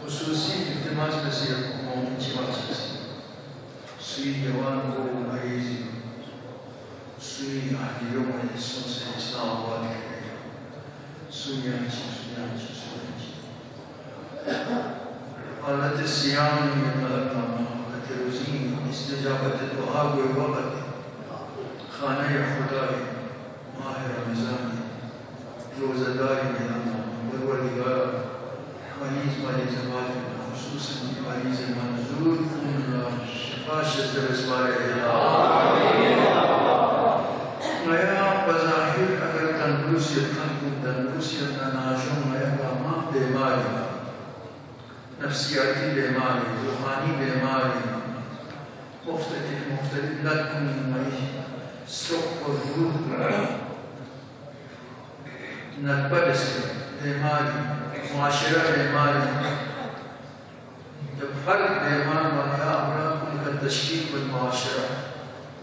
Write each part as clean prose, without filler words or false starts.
خصوصی التماس بسیار ممکن چیز سوی جوان کو مریضی سوی اهلیوں میں جسوں سے اسلام آباد کرے سوی آنچی حالت سیام میں ملکنا حالت روزین استجابت دعا کو وقت خانہ خدای ماہ رمضان روزداری میں پروردگار مریض والے زواج میں خصوصاً مریض منظور کن شفا شد رسوائے نیا بظاہر اگر تندرستیت تندرستیت ناشوں نیا ماں بیماری نفسیاتی بیماری روحانی بیماری مختلف لکن مئی سرق و روح نتبدس بیماری معاشرہ بیماری جب فرق بیمار واقعہ امرہ ان کا تشکیل بالمعاشرہ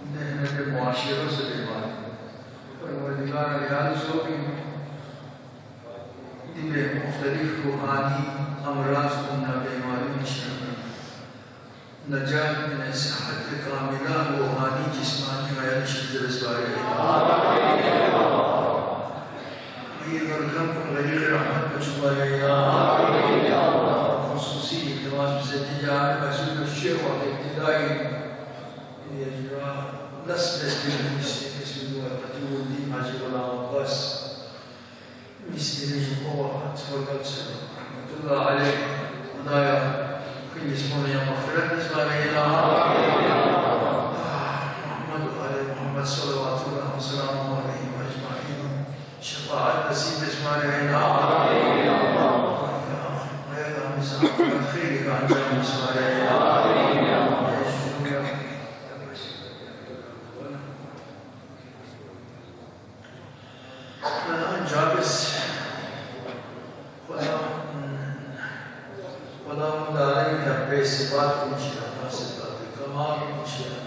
انہیں کے معاشروں سے بیمار پروردگار ریاض سو کی دل مختلف روحانی امراض انہا بیماری نشان نجات من صحت کاملہ روحانی جسمانی غیر شد رسوائے ورکم غیر رحمت بچوائے یا خصوصی اقتباس بزدیجان مسئول الشیخ والابتدائی یجرا نسل اسم اسمه قتول الدين حاجي غلام عباس مستريج قوة تفضل رحمة الله عليه ودايا كل اسمه يا مغفرة نسبة إلى محمد وآل محمد صلوات الله وسلامه عليه أجمعين شفاعة نسيب اسمه إلى خيرك عن جميع اسمه جابس خدا مداري رب صفات مشيئة صفات كمال مشيئة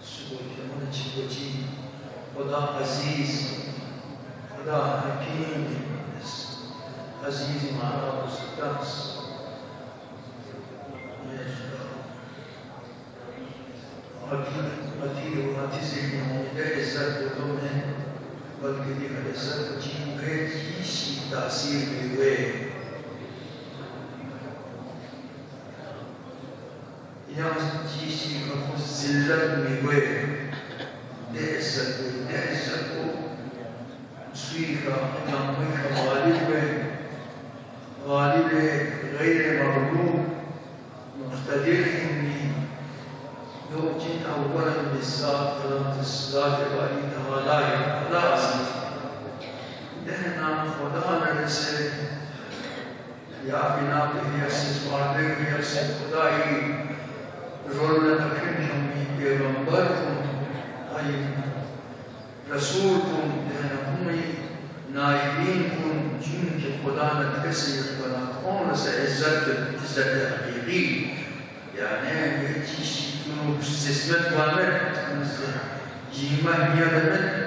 سبحانه من چیزی خدا عزیز خدا حکیم عزیز مانا مستقص عتی سے عزت دو میں بلکہ دیگر عزت جیو گئے کیسی تاثیر ہوئے یا کیسی ذلت میں ہوئے دے عزت کو سوی کا نامی کا غالب غیر مغلوب مقتدر ہمی دو جن اولا بالذات قدمت الصلاة باری تعالی خدا عزیز دہنا خدا نرسے یا بنا پہ حسیس ماردے ہوئی حسیس خدای رول نکن ہمی پیغمبر کن آئی رسول کن دہنا ہمی نائبین کن جن کے خدا نتکسی بنا کون سے عزت حقیقی یعنی یہ چیزی سسمت وامد جیمہ ہمیہ دمت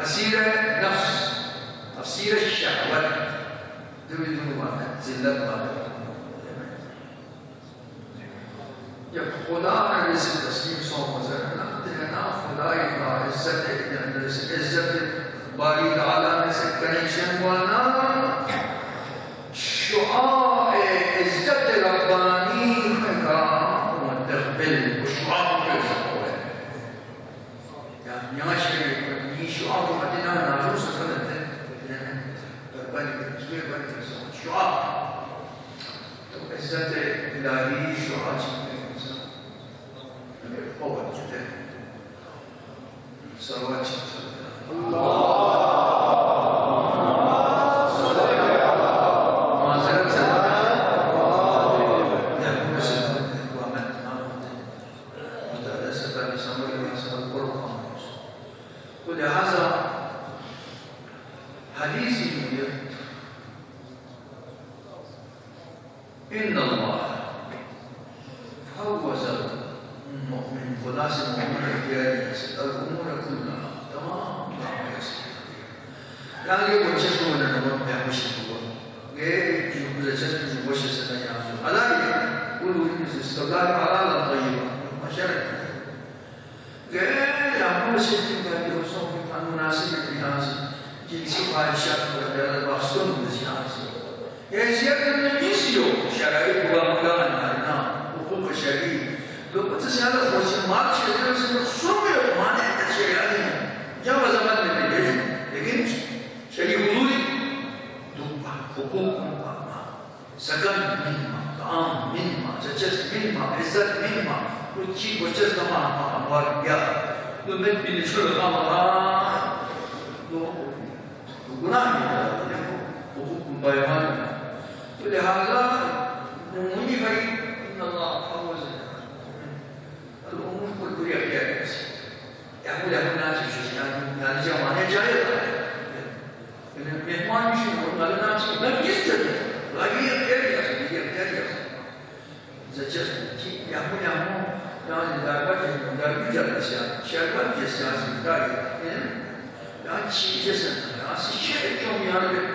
أسير نفس أسير الشهوات ذوي ذنوبنا زلة بعد يا خدا رئيس التسليم صوم وزرنا دهنا خدا إذا عزت عزت باري تعالى نسكنيشن وانا شعاع عزت رباني خدا متقبل وشعاع كذا يعني ياشر شعاع مدينة ناجوس فلتة بالي شعاع عزت إلهي شعاع قوة جدا صلوات الله إن الله فوز المؤمن خلاص المؤمن الأمور كلها تمام يعني يقول جسمه ولا نمط بيعمل شيء غير يقول جسمه وش سنة يعمل على يقولوا استقلال حلال طيبة ما شرط غير يعمل شيء كذا يوصل عن مناسب الناس جنسي خارجات ولا البحثون بالسياسة يصير النيسيو شرعي بوامكان هنا حقوق الشرعي لو بتسأل خوش ما تشيله سومي ما نتشيله جاب زمان من لكن شرعي حدودي دوبا حقوق سكن منما طعام منما جلس منما عزت منما كل شيء وجز كمان أموال يا لو من بنشر كمان لو غنى حقوق بيان ولهذا نمني في إن الله فوز الأمور كلها يا يقول له الناس يعني جماعة جاية إن مهمان يشوفون قال الناس ما يستطيع لا يقدر زجاج يقول يعني داربي جالس شربات جالس يعني شيء جالس يعني شيء كم يعني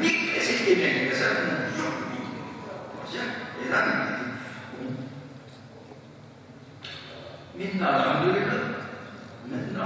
Nik esiste bene, sarà un giorno. Minna alhamdulillah. Minna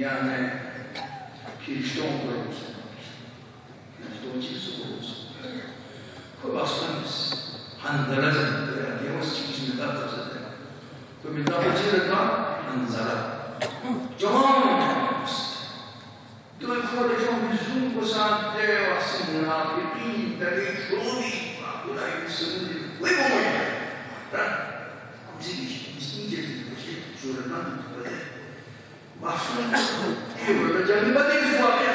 yani Kirişton kurumuzu, Kirişton çiftsi kurumuzu. Baksanız, Hanzala zaten, yavaş çıkışını da zaten. Komintafı çizirken, Hanzala. Tamam. Doi fuori c'è un bisogno cosante, assomuna, pepinta, dei giorni, ma quella è il secondo. Voi vuoi? Così dice, mi spingete di così, giornando tutto da te. Maksudnya, itu jadi penting semua ya.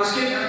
askin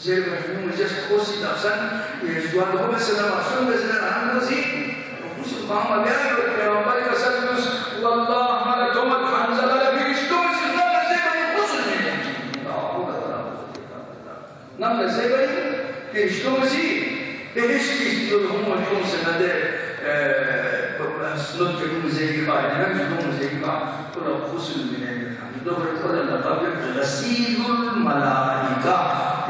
زي ما يقولون زي خوسي نفسن يجوان هو مثلا معصوم مثلا عن نزيد وخصوص ما بيعي والبيغمبر يسلمس والله ما تومت حنزل لا بيشتم سيدنا زي ما يخصل منه نعم زي ما بيشتم سي بيشتي يقولون هم اليوم سنه سنوت يقولون زي ما يقولون زي ما كل خصل من الحمد دور كل اللقب غسيل الملائكه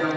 yang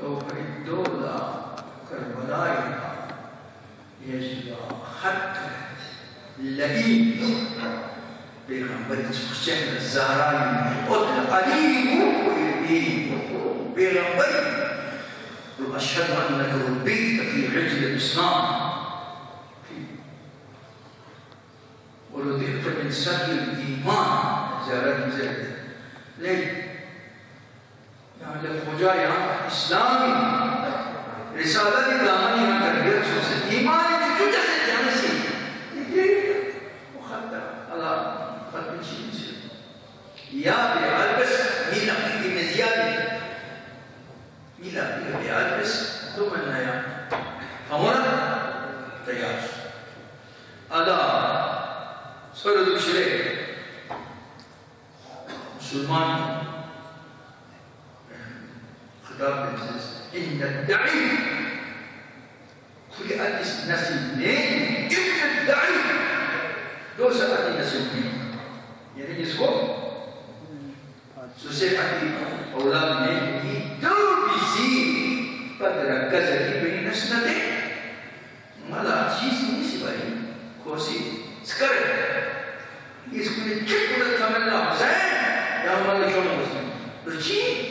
لو الدولة كالملائكة يجب حتى لئيم بيغمبر تشكشن الزهراء قتل قريب بيغمبر وأشهد أنك ربيت في عجل الإسلام ورضيت من سبيل الإيمان زارت زيد ليه؟ يعني الخجايا إسلامي رسالة دامني عن تربية سوسة إيماني تجوجة سيجانسي وخطر على خطر شيء يا بيالبس ميلا ابن زياد ميلا بيالبس ثم النيا أمرا تياس على سورة الشريك مسلمان إن الدعي كل أليس نسينين إن الدعي دو سأتي نسينين يعني يسوع سوسيحتي أولاد نيني دو بيزي بدرا كذلك بين سنتين مالا چیز نہیں سوائے کوسی سکر اس کو چکر تمنا حسین یا مالا شون مسلم رچی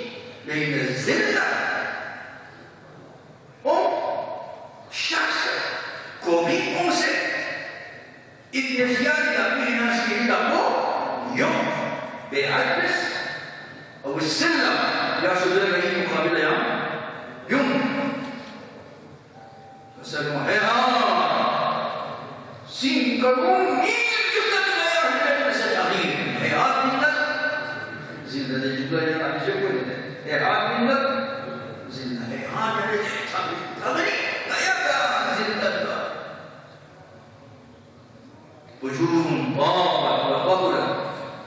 لأن الذلة شخص قومي أمسك ابن زياد يقول الناس كده يوم بيعكس أو السلة يا شباب هي مقابلة يوم فسألوا هيا سينكرون مين جبنا لنا يا رجال مساجين هيا منا زين ده جبنا يا رجال إعاد منك زلنا إعاد تغني لا يبقى زلنا وجوه ضارة وقبرة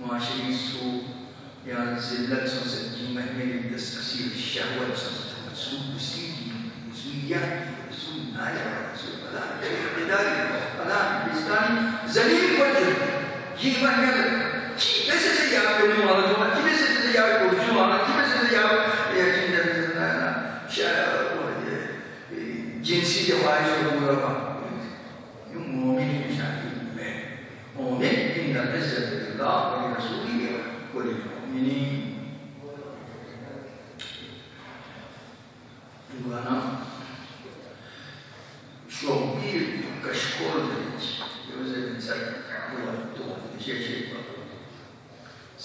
معاشري السوء يعني زلات صوصة جيمانية للتسكسير الشهوات صوصة سوء بسيطي سوء يحكي سوء نايا سوء بلان سوء قداري بلان بستاني زليل وجه جيمانية كي بس سيجاب يوم على دوما كي بس سيجاب يوم على كي بس سيجاب جنسية واجه وغربا يوم مؤمن مشاكل مؤمن إن العزة لله ولرسوله وللمؤمنين وأنا شوقي كشكول ذلك يوزن سعيد هو شيء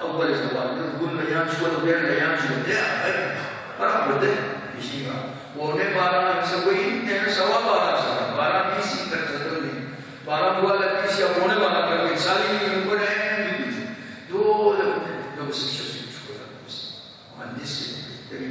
أول إخوان يقول ليان شو الغير ليان شو ده أنا بده يشيما وونه بارا سوي إنه سوا بارا بيسي كتير بارا بولا بيسي وونه بارا كذا إنساني يقول دو بس يشوف بس مهندس تبي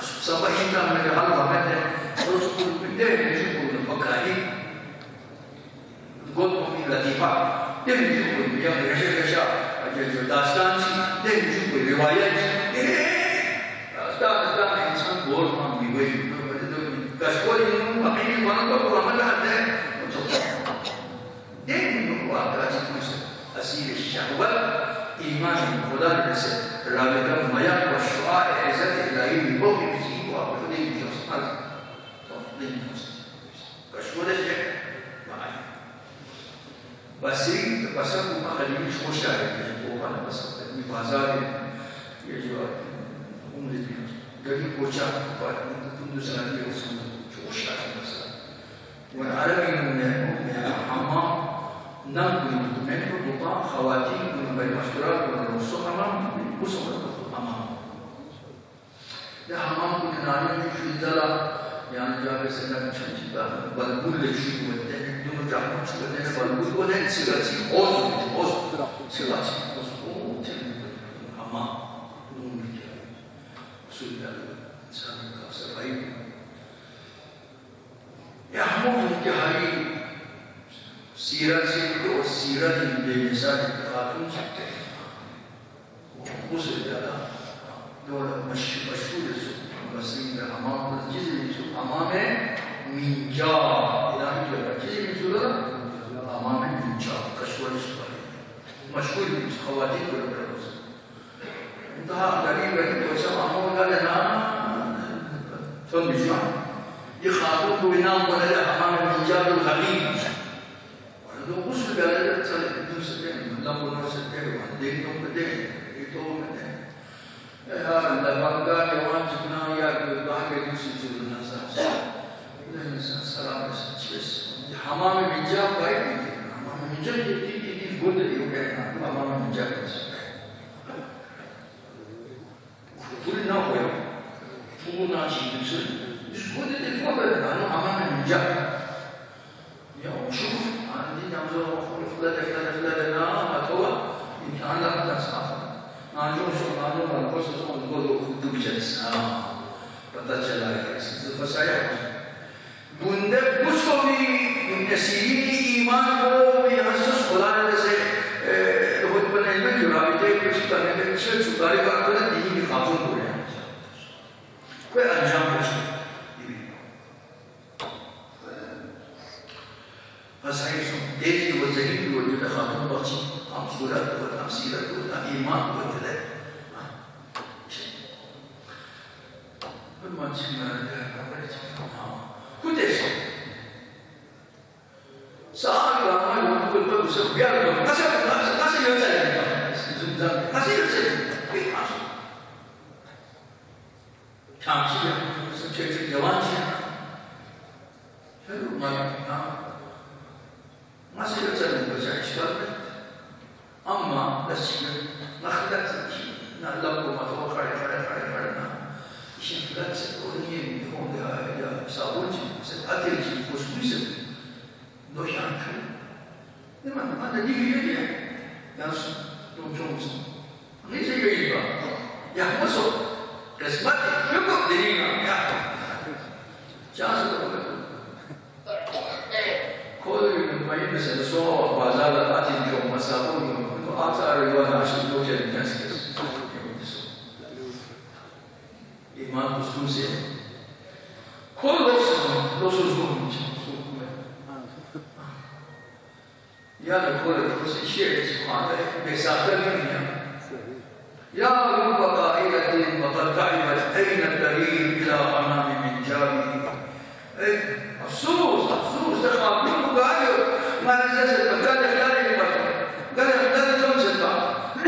sampai kita mereka hal banget terus kemudian disebut pekali god mungkin latifah dia disebut yang biasa aja dastan dia disebut riwayat dastan insan bor mambiwe kasih ini pakai ini mana tu orang ada dia menunggu apa sih asal syahwat إيمان خدا نفسه رابطة مياه وشعاع عزت إلهي بوقي بزيه وعبده يوصل تفضل يوصل كشوده شيء معي بسيط بس ما خليني شو شايف هو أنا بس بازار يجوا عملي قبل كوشا بعد كنت سنة يوصل شو شايف بس والعربي من حمام نقل من بطاق خواتيم من بين مشترك من الرسول حمام وصل حمام ده حمام كنا نعلم في الزلا يعني جاب سنة مشان بلبول شيء وده دون جامع شو ده بلبول وده سيراتي أوز سيراتي أوز حمام دون كده سويدا سامي كاسر أيوة يا حمام كهاي سيرة سيرة سيرة الإنسان خاتون شكل وصل هذا دولة مشهور مسلم أمام الجزء أمامه منجا إلى الجزء الجزء أمامه منجا كشوال شوال مشهور خواتيم بالبرز انتهى قريبا وسمع أمور قال أنا فم بجوع يخاطب بينام ولا أمام المنجا الغريب لو وصل بهذا التلفزيون سكين لما نوصل كده دينهم بدين يتوه بدين لما قال يوم جبنا يا بعد يوصل جبنا ساس لين سلام بس حمام من جاب بايد حمام من جاب دي بود يوكل حمام من جاب بس كلنا هو فونا شيء بس بود دي بود أنا حمام من جاب يا شوف عندي نمزو فلان أتوا إن كان لا تسمع ناجو شو ناجو ما بس شو نقول خدوا بجلس بتجلى فسايا بندق بسوي من نسيني إيمان هو يحسس فلان لسه هو تبنى المك يرابطه كذي كذا كذا شو سكاري كارتونا ديني بخافون بوله كوي أنجام بوشة فسايا سو ديني وزهيد وجود خاتون بخشي أم سورة وأم سيرة وأم إيمان وجوده ما تسمع كده saat lama itu betul betul biar tu kasih yang saya kasih yang saya masuk camsiya secek jawannya lalu masih yang saya baca isyarat amma dasnya nakhlak nak lalu matau kare isyarat seorang yang dia sabun seatir khusus dois anos. Mas ada dia dia. Yang tujuh musim. Ini saya kira. Yang masuk resmat cukup diri ya. Jangan sudah. Kalau main besar so bazar hati jom masalah itu asal riwayat asal tu jadi kasih. Iman khusus. Kalau dosa يا دكتور بس شيء سبحان الله بيسافرني يا رب قائلة وقد تعبت أين الدليل إلى أمام من جابي الصوص تخاطب قال ما نزلت قال خلال البطن قال خلال تمسك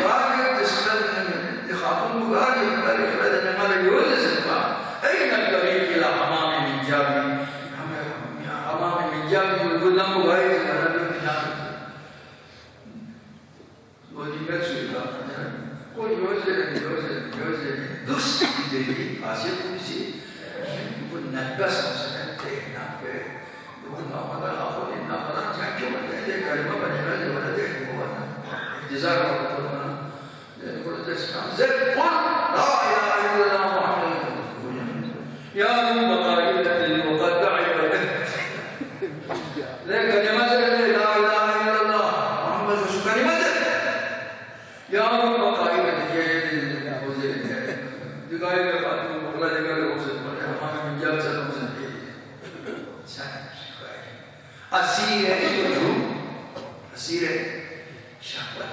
قال تسلم تخاطب قال خلال ما يوزن أين الدليل إلى أمام من جابي أمام من جابي يقول لهم غير dus dari hasil puisi pun nakas maksudnya nak bukan nama apa ni nama cakap ada kalau apa ni ada ada bukan jazar apa dan kalau tersekat zikr la ilaha illallah muhammadur ya rabbi qailatil waqad da'iba la kalimat la ilaha illallah muhammadur rasul kalimat ya rabbi qailatil Dikaya Fatimah Mughla dengan usul pada Muhammad menjawab satu sendiri. Asir itu, asir syahwat.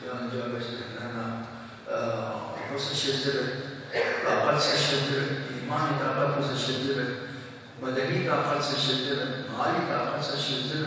yani cevabına nasıl şeyleri takat seçildir, imani takat seçildir, madeni takat seçildir, mali takat seçildir,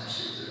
seçildir.